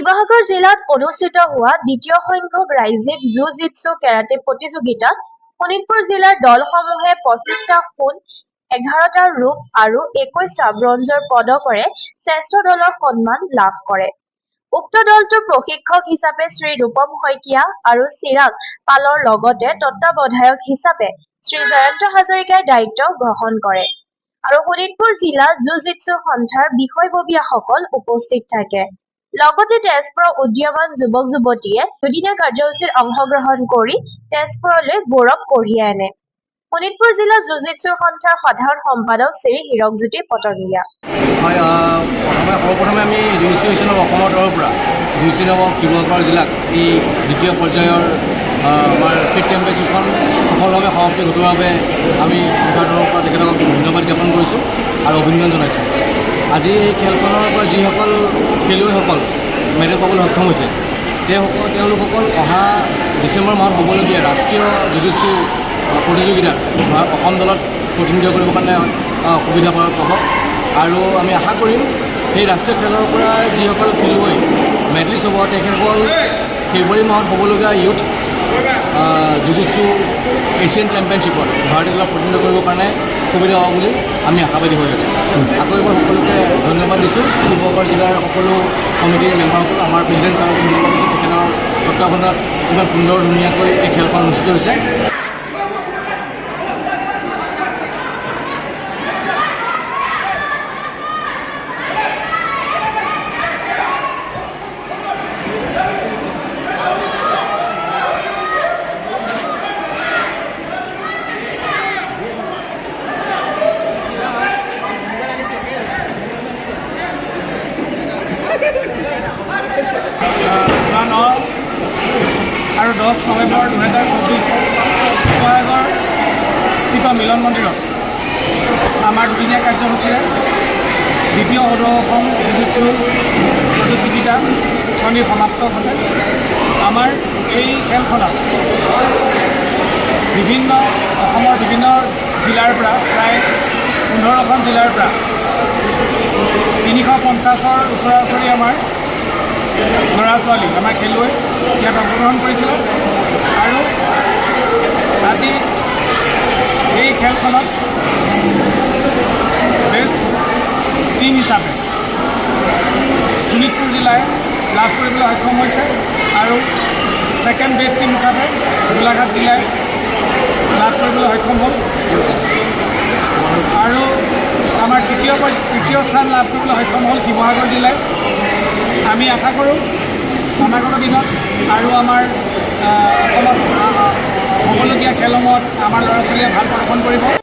শিৱসাগৰ জিলাত অনুষ্ঠিত হোৱা দ্বিতীয় সংখ্যক ৰাজ্যিক জু-জিটছু কেৰাটে প্ৰতিযোগিতাত শোণিতপুৰ জিলাৰ দলসমূহে 25টা সোণ, 11টা ৰূপ আৰু 21টা ব্ৰঞ্জৰ পদকেৰে শ্ৰেষ্ঠ দলৰ সন্মান লাভ কৰে। উক্ত দলটোৰ প্ৰশিক্ষক হিচাপে শ্ৰী ৰূপম শইকীয়া আৰু চিৰাগ পালৰ লগতে তত্ত্বাৱধায়ক হিচাপে শ্ৰী জয়ন্ত হাজৰিকাই দায়িত্ব গ্ৰহণ কৰে আৰু শোণিতপুৰ জিলা জু-জিটছু সন্থাৰ বিষয়ববীয়াসকল উপস্থিত থাকে। লগতে তেজপুৰৰ উদীয়মান যুৱক-যুৱতীয়ে দুদিনীয়া কাৰ্যসূচীত অংশগ্ৰহণ কৰি তেজপুৰলৈ গৌৰৱ কঢ়িয়াই আনে। শোণিতপুৰ জিলা জু-জিটছু সন্থাৰ সাধাৰণ সম্পাদক শ্ৰী হীৰকজ্যোতি পটনীয়া। সৰ্বপ্ৰথমে আমি জু-জিটছু নেশ্যনেল অসমৰ তৰফৰ পৰা জু-জিটছু শিৱসাগৰ জিলাক এই দ্বিতীয় পৰ্যায়ৰ আমাৰ ষ্টেট চেম্পিয়নশ্বিপখন সফলভাৱে সমাপ্তি ঘটোৱাৰ বাবে আমি সন্থাৰ তৰফৰ পৰা তেখেতক ধন্যবাদ জ্ঞাপন কৰিছোঁ আৰু অভিনন্দন জনাইছোঁ। আজি এই খেলখনৰ পৰা যিসকল খেলুৱৈসকল মেডেল পাবলৈ সক্ষম হৈছে তেওঁলোকসকল অহা ডিচেম্বৰ মাহত হ'বলগীয়া ৰাষ্ট্ৰীয় জু-জিটছু প্ৰতিযোগিতাত অসম দলত প্ৰতিনিধিত্ব কৰিবৰ কাৰণে সুবিধা পাব আৰু আমি আশা কৰিম সেই ৰাষ্ট্ৰীয় খেলৰ পৰা যিসকল খেলুৱৈ মেডেলিষ্ট হ'ব তেখেতসকল ফেব্ৰুৱাৰী মাহত হ'বলগীয়া ইউথ জু-জিটছু এছিয়ান চেম্পিয়নশ্বিপত ভাৰতীয় দলক প্ৰতিনিধিত্ব কৰিবৰ কাৰণে সুবিধা হ'ব বুলি আমি আশাবাদী হৈ আছোঁ। আকৌ এবাৰ সকলোকে ধন্যবাদ দিছোঁ। শিৱসাগৰ জিলাৰ সকলো কমিটিৰ মেম্বাৰসকল, আমাৰ প্ৰেচিডেণ্ট ছাৰক ধন্যবাদ দিছোঁ। তেখেতৰ তত্ত্বাৱধানত ইমান সুন্দৰ ধুনীয়াকৈ এই খেলখন অনুষ্ঠিত হৈছে। যোৱা 9 আৰু 10 নৱেম্বৰ 2024 শিৱসাগৰ স্থিত মিলন মন্দিৰত আমাৰ দুদিনীয়া কাৰ্যসূচীৰে দ্বিতীয় সদৌ অসম জু-জিটছু প্ৰতিযোগিতা খনি সমাপ্ত ঘটে। আমাৰ এই খেলখনত অসমৰ বিভিন্ন জিলাৰ পৰা প্ৰায় 15খন জিলাৰ পৰা 350ৰ ওচৰা-ওচৰি আমাৰ ল'ৰা-ছোৱালী, আমাৰ খেলুৱৈ ইয়াত অংশগ্ৰহণ কৰিছিলে আৰু আজি এই খেলখনত বেষ্ট টীম হিচাপে শোণিতপুৰ জিলাই লাভ কৰিবলৈ সক্ষম হৈছে আৰু ছেকেণ্ড বেষ্ট টীম হিচাপে গোলাঘাট জিলাই লাভ কৰিবলৈ সক্ষম হ'ল আৰু আমাৰ তৃতীয় স্থান লাভ কৰিবলৈ সক্ষম হ'ল শিৱসাগৰ জিলাই। আমি আশা কৰোঁ অনাগত দিনত আৰু আমাৰ অসমত হ'বলগীয়া খেলসমূহত আমাৰ ল'ৰা ছোৱালীয়ে ভাল প্ৰদৰ্শন কৰিব।